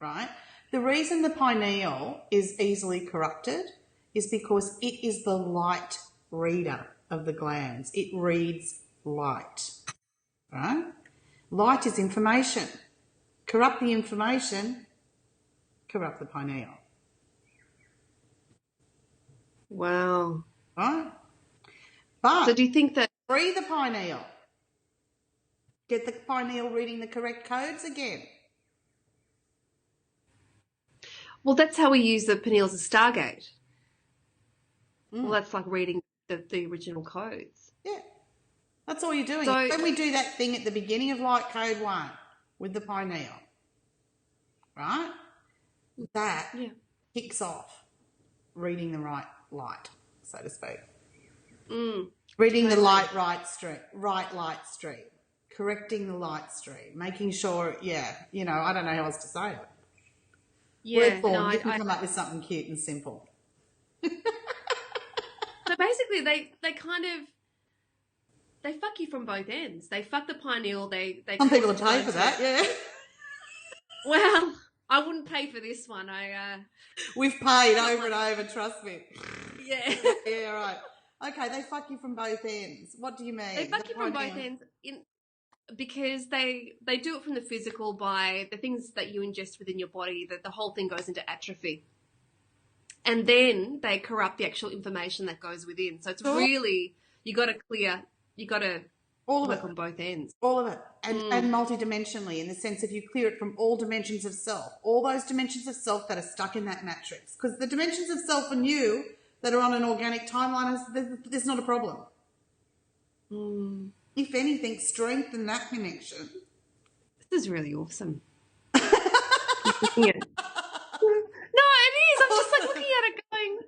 right? The reason the pineal is easily corrupted is because it is the light reader of the glands. It reads light, right? Light is information. Corrupt the information, corrupt the pineal. Wow. Right? But So do you think that... free the pineal. Get the pineal reading the correct codes again. Well, that's how we use the pineal as a Stargate. Well, that's like reading the original codes. Yeah. That's all you're doing. So, when we do that thing at the beginning of light code 1 with the pineal, right? That kicks off reading the right light, so to speak. Reading the light stream, right light stream, correcting the light stream, making sure, I don't know how else to say it. Yeah, Word form, you can come up with something cute and simple. So basically, they fuck you from both ends. They fuck the pineal. They some people would pay for that, yeah. Well, I wouldn't pay for this one. We've paid over and over. Trust me. Yeah. Yeah, right. Okay, they fuck you from both ends. What do you mean? They fuck you from both ends because they do it from the physical by the things that you ingest within your body. That the whole thing goes into atrophy. And then they corrupt the actual information that goes within. So it's really, you got to work on both ends. All of it. And multidimensionally, in the sense if you clear it from all dimensions of self, all those dimensions of self that are stuck in that matrix. Because the dimensions of self and you that are on an organic timeline, there's not a problem. If anything, strengthen that connection. This is really awesome. No, it is. I'm just like looking at it going,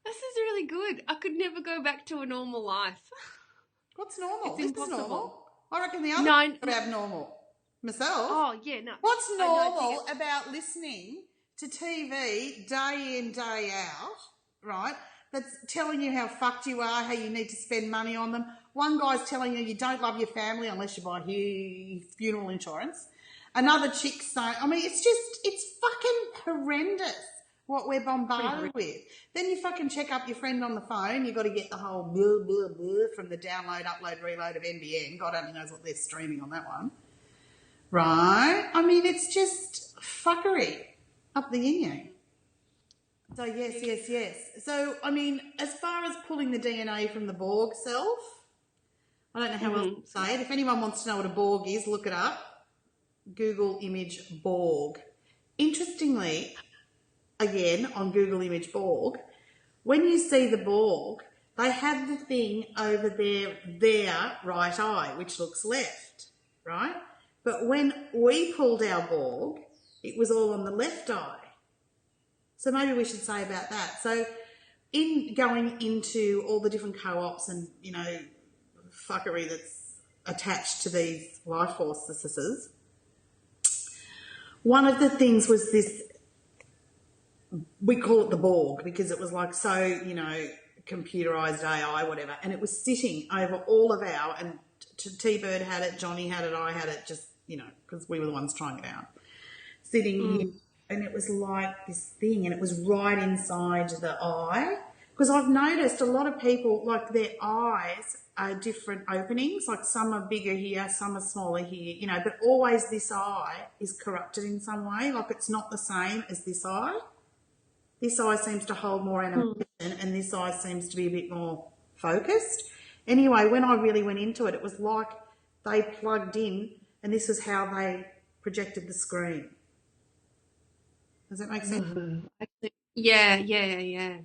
this is really good. I could never go back to a normal life. What's normal? It's impossible. Is normal. I reckon the other are abnormal. Myself. Oh, yeah, no. What's normal about listening to TV day in, day out, right, that's telling you how fucked you are, how you need to spend money on them. One guy's telling you don't love your family unless you buy funeral insurance. Another chick's saying, it's fucking horrendous what we're bombarded with. Then you fucking check up your friend on the phone. You've got to get the whole blah, blah, blah from the download, upload, reload of NBN. God only knows what they're streaming on that one. Right? It's just fuckery up the yin-yang. So, yes. So, as far as pulling the DNA from the Borg Self, I don't know how else to say it. If anyone wants to know what a Borg is, look it up. Google image Borg. Interestingly, again, on Google image Borg, when you see the Borg, they have the thing over their right eye, which looks left, right? But when we pulled our Borg, it was all on the left eye. So maybe we should say about that. So in going into all the different co-ops and, fuckery that's attached to these life forces, one of the things was this, we call it the Borg because it was like so, computerised AI, whatever, and it was sitting over all of our, and TBird had it, Johnny had it, I had it, just, because we were the ones trying it out, sitting here, and it was like this thing, and it was right inside the eye, because I've noticed a lot of people, like their eyes are different openings, like some are bigger here, some are smaller here, but always this eye is corrupted in some way, like it's not the same as this eye. This eye seems to hold more animation and this eye seems to be a bit more focused. Anyway, when I really went into it, it was like they plugged in and this is how they projected the screen. Does that make sense? Yeah.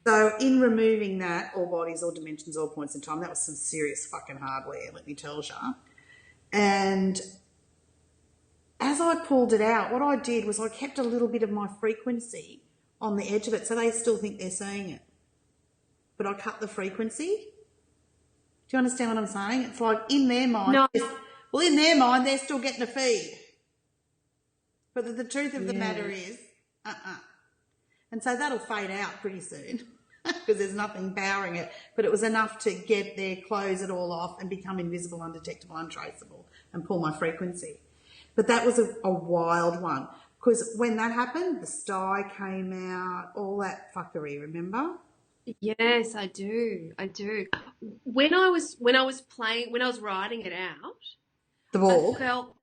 So in removing that, all bodies, all dimensions, all points in time, that was some serious fucking hardware, let me tell you. And as I pulled it out, what I did was I kept a little bit of my frequency on the edge of it so they still think they're seeing it. But I cut the frequency. Do you understand what I'm saying? It's like in their mind, in their mind they're still getting a feed. But the truth of the matter is, And so that'll fade out pretty soon because there's nothing powering it. But it was enough to get there, close it all off and become invisible, undetectable, untraceable and pull my frequency. But that was a wild one. Because when that happened, the sty came out, all that fuckery, remember? Yes, I do. I do. When I was writing it out, The I Borg. felt,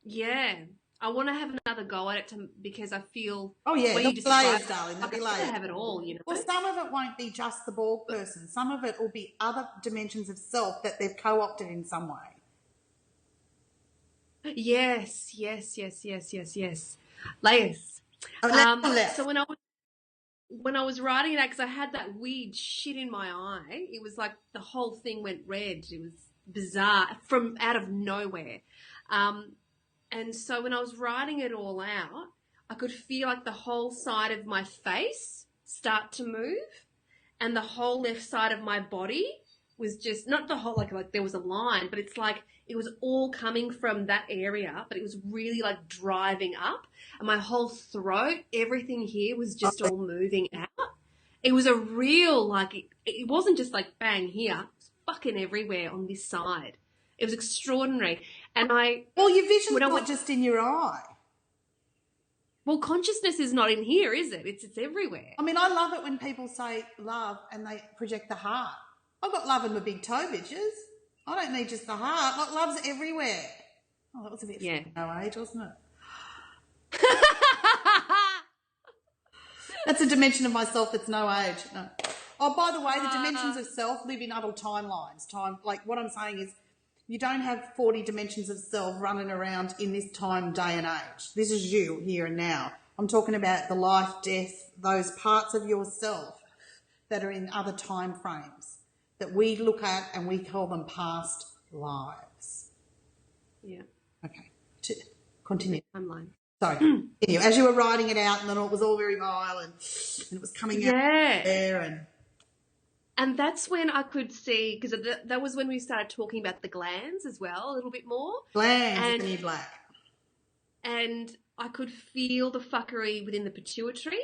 yeah, I want to have another go at it because I feel Oh, the yeah, way there'll you be just layers, described it, darling, there'll like be I want to layers. have it all, you know. Well, some of it won't be just the Borg person. Some of it will be other dimensions of self that they've co-opted in some way. Yes. Layers. So when I was writing it out, because I had that weird shit in my eye, it was like the whole thing went red. It was bizarre from out of nowhere. And so when I was writing it all out, I could feel like the whole side of my face start to move, and the whole left side of my body was just not the whole like there was a line, but it's like it was all coming from that area, but it was really like driving up, and my whole throat, everything here was just all moving out. It was a real it wasn't just like bang here, it was fucking everywhere on this side. It was extraordinary, and well, your vision's not just in your eye. Well, consciousness is not in here, is it? It's everywhere. I mean, I love it when people say love and they project the heart. I've got love in my big toe, bitches. I don't need just the heart. Like, love's everywhere. Oh, that was a bit no age, wasn't it? That's a dimension of myself that's no age. No. Oh, by the way, the dimensions of self live in other timelines. Like what I'm saying is, you don't have 40 dimensions of self running around in this time, day and age. This is you here and now. I'm talking about the life, death, those parts of yourself that are in other time frames that we look at and we call them past lives. Yeah. Okay. Continue. Timeline. Sorry. Continue. As you were writing it out, and then it was all very violent, and it was coming out there, and that's when I could see, because that was when we started talking about the glands as well, a little bit more. Glands is the new black. And I could feel the fuckery within the pituitary,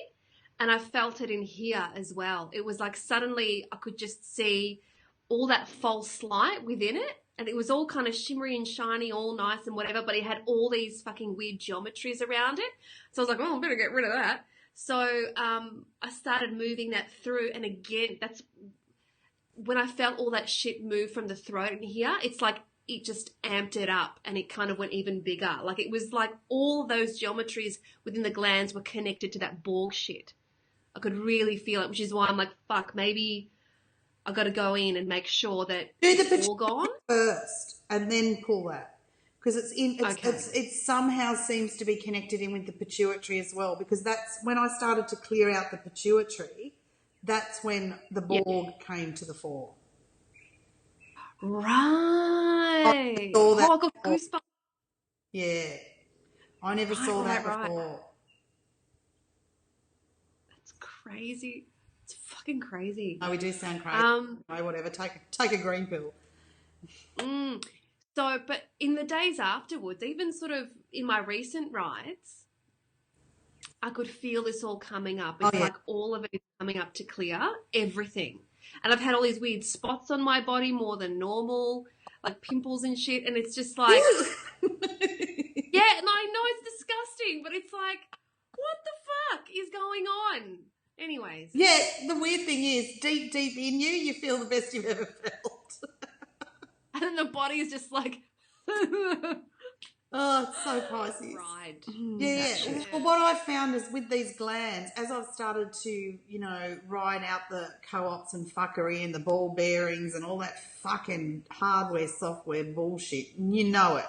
and I felt it in here as well. It was like suddenly I could just see all that false light within it, and it was all kind of shimmery and shiny, all nice and whatever, but it had all these fucking weird geometries around it. So I was like, oh, I better get rid of that. So I started moving that through, and again, that's when I felt all that shit move from the throat in here. It's like it just amped it up, and it kind of went even bigger. Like it was like all those geometries within the glands were connected to that Borg shit. I could really feel it, which is why I'm like, fuck, maybe I got to go in and make sure that it's all gone first, and then pull that, because it somehow seems to be connected in with the pituitary as well. Because that's when I started to clear out the pituitary. That's when the Borg came to the fore. Right. I got goosebumps. Yeah. I never saw that before. That's crazy. It's fucking crazy. No, we do sound crazy. No, whatever. Take a green pill. So, but in the days afterwards, even sort of in my recent rides, I could feel this all coming up. It's like all of it is coming up to clear everything. And I've had all these weird spots on my body more than normal, like pimples and shit. And it's just like, yeah, and I know it's disgusting, but it's like, what the fuck is going on? Anyways. Yeah, the weird thing is, deep in you feel the best you've ever felt. And then the body is just like... Oh, it's so Pisces. Right. Yeah. Well, what I've found is with these glands, as I've started to, ride out the co-ops and fuckery and the ball bearings and all that fucking hardware, software bullshit, you know it.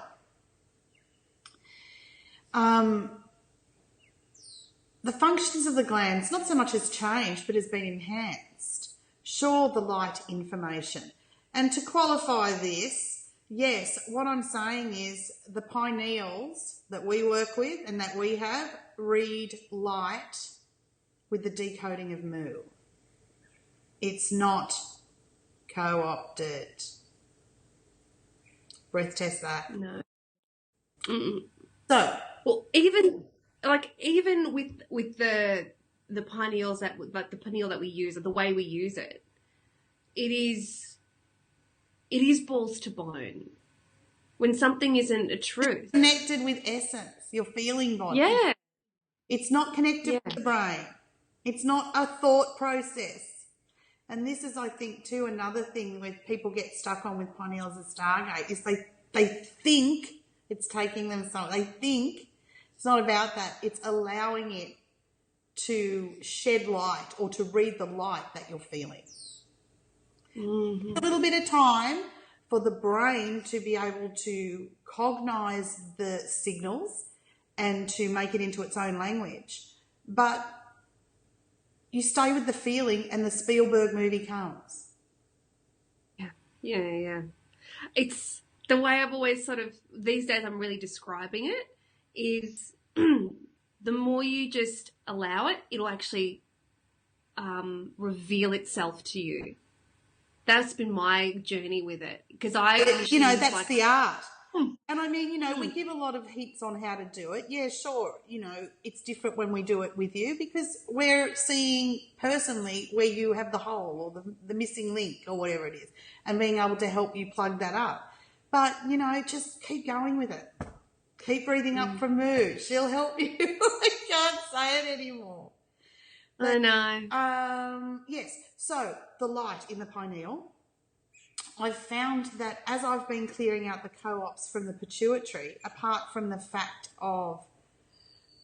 The functions of the glands, not so much has changed, but has been enhanced. Sure, the light information. And to qualify this, yes, what I'm saying is the pineals that we work with and that we have read light with the decoding of mu. It's not co-opted. Breath test that. No. So, well, even with the pineals the pineal that we use, or the way we use it, it is balls to bone. When something isn't a truth. Connected with essence. your feeling body. Yeah. It's not connected with the brain. It's not a thought process. And this is, I think, too, another thing where people get stuck on with Pineal as a Stargate is they think it's taking them somewhere. They think it's not about that. It's allowing it to shed light or to read the light that you're feeling. Mm-hmm. A little bit of time for the brain to be able to cognize the signals and to make it into its own language. But you stay with the feeling and the Spielberg movie comes. Yeah. It's the way I've always sort of, these days I'm really describing it, is the more you just allow it, it'll actually reveal itself to you. That's been my journey with it. Because that's like, the art. And I mean, we give a lot of heaps on how to do it. Yeah, sure. It's different when we do it with you because we're seeing personally where you have the hole or the missing link or whatever it is and being able to help you plug that up. But, just keep going with it. Keep breathing up from Moo. She'll help you. I can't say it anymore. But, I know. Yes. So the light in the pineal. I've found that as I've been clearing out the co-ops from the pituitary, apart from the fact of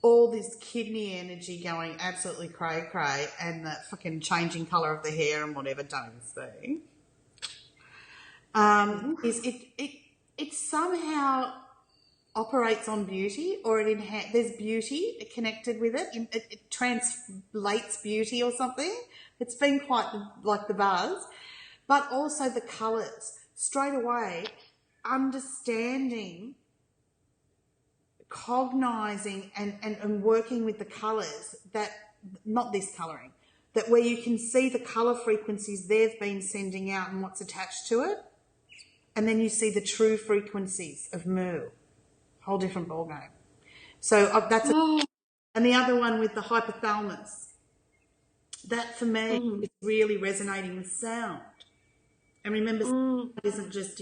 all this kidney energy going absolutely cray-cray and the fucking changing colour of the hair and whatever, don't even see, it somehow operates on beauty or there's beauty connected with it. It translates beauty or something. It's been quite like the buzz. But also the colours. Straight away, understanding, cognising and working with the colours that, not this colouring, that where you can see the colour frequencies they've been sending out and what's attached to it. And then you see the true frequencies of Moo. Whole different ballgame. So that's and the other one with the hypothalamus. That for me is really resonating with sound. And remember, it isn't just,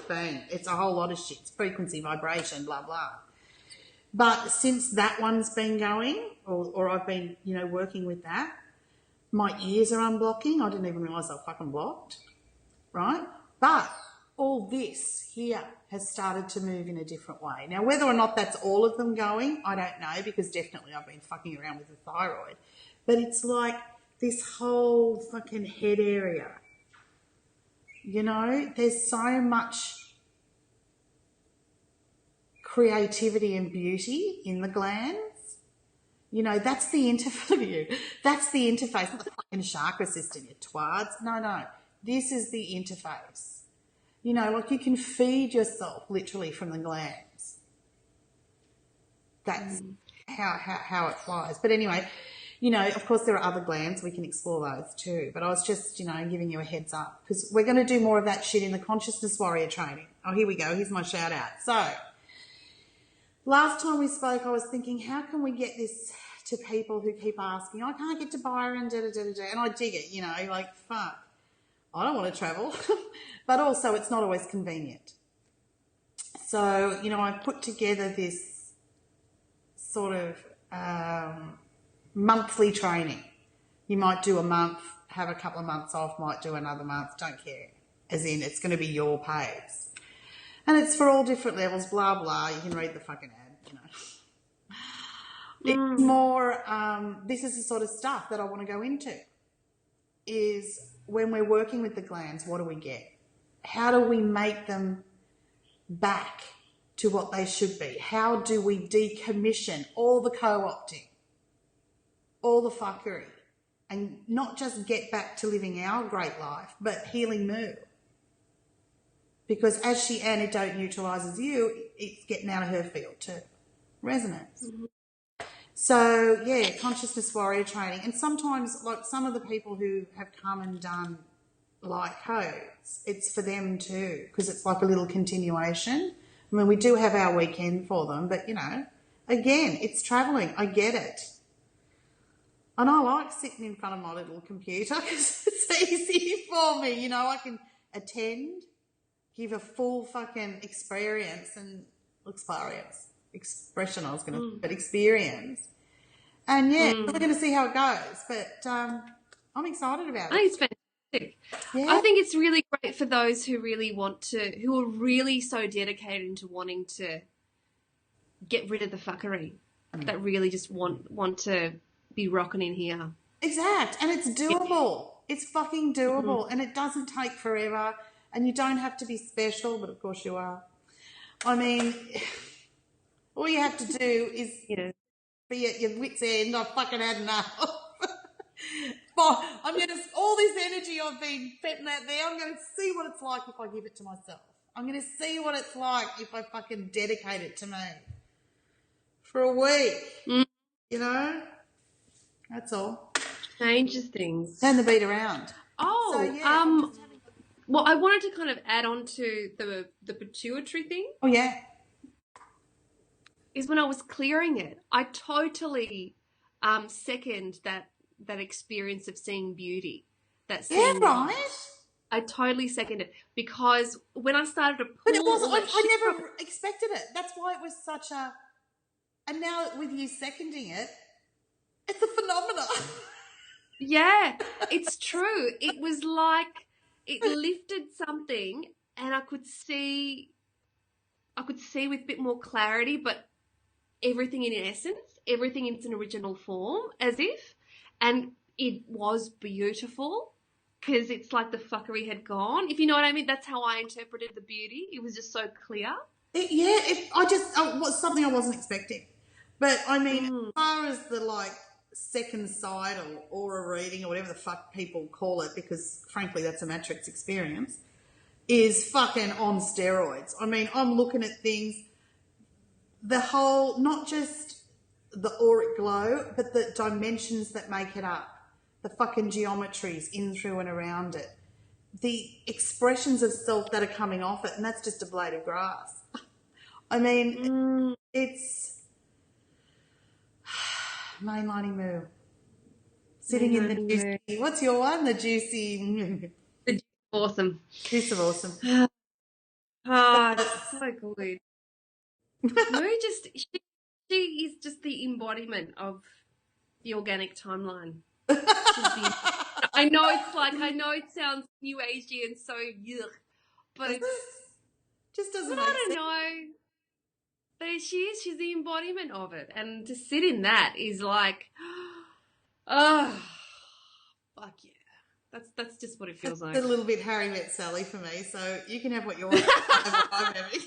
bang. It's a whole lot of shit. It's frequency, vibration, blah, blah. But since that one's been going, or I've been, working with that, my ears are unblocking. I didn't even realise they were fucking blocked, right? But all this here has started to move in a different way. Now, whether or not that's all of them going, I don't know, because definitely I've been fucking around with the thyroid. But it's like this whole fucking head area. There's so much creativity and beauty in the glands. That's the interface. That's the interface, not the fucking chakra system, you twards. No. This is the interface. Like you can feed yourself literally from the glands. That's how it flies. But anyway, of course there are other glands. We can explore those too. But I was just, giving you a heads up because we're going to do more of that shit in the consciousness warrior training. Oh, here we go. Here's my shout out. So last time we spoke, I was thinking, how can we get this to people who keep asking, I can't get to Byron, da-da-da-da-da. And I dig it, like, fuck, I don't want to travel. But also it's not always convenient. So, I put together this sort of monthly training. You might do a month, have a couple of months off, might do another month, don't care. As in, it's going to be your pace. And it's for all different levels, blah, blah. You can read the fucking ad, It's more, this is the sort of stuff that I want to go into, is when we're working with the glands, what do we get? How do we make them back to what they should be? How do we decommission all the co-opting, all the fuckery, and not just get back to living our great life, but healing Moo? Because as she antidote neutralises you, it's getting out of her field too. Resonance. So, yeah, consciousness warrior training. And sometimes, like some of the people who have come and done light codes, it's for them too, because it's like a little continuation. I mean, we do have our weekend for them, but, again, it's travelling. I get it. And I like sitting in front of my little computer because it's easy for me. I can attend, give a full fucking experience. expression I was going to, but experience. And yeah, we're going to see how it goes. But I'm excited about it. I think it's fantastic. Yeah. I think it's really great for those who really want to, who are really so dedicated into wanting to get rid of the fuckery, that really just want to be rocking in here. Exact. And it's doable. It's fucking doable. And it doesn't take forever. And you don't have to be special, but of course you are. I mean, all you have to do is be at your wit's end. I've fucking had enough. I'm going to, all this energy I've been petting out there, I'm going to see what it's like if I give it to myself. I'm going to see what it's like if I fucking dedicate it to me for a week. You know? That's all. Changes things. Turn the beat around. Oh, so, yeah, well, I wanted to kind of add on to the pituitary thing. Oh, yeah. Is when I was clearing it, I totally second that experience of seeing beauty. Yeah, right. I totally second it, because when I started to pull, but it wasn't. I never expected it. That's why it was such a. And now with you seconding it, it's a phenomenon. Yeah, it's true. It was like it lifted something, and I could see with a bit more clarity, but everything in essence, everything in its original form, as if, and it was beautiful. Because it's like the fuckery had gone. If you know what I mean, that's how I interpreted the beauty. It was just so clear. It was something I wasn't expecting. But, I mean, as far as the, like, second sight or aura reading or whatever the fuck people call it, because, frankly, that's a Matrix experience, is fucking on steroids. I mean, I'm looking at things, the whole, not just the auric glow, but the dimensions that make it up. The fucking geometries in, through and around it. The expressions of self that are coming off it, and that's just a blade of grass. I mean, it's mainlining moo. Sitting in the juicy, what's your one? The juicy. Awesome. Juice of awesome. Oh, that's so good. Moo she is just the embodiment of the organic timeline. I know it sounds new agey and so yuck, but it just doesn't. I don't know. But she's the embodiment of it, and to sit in that is like, oh, fuck yeah. That's just what it feels like. It's a little bit Harry Met Sally for me, so you can have what you want. Have what I'm having.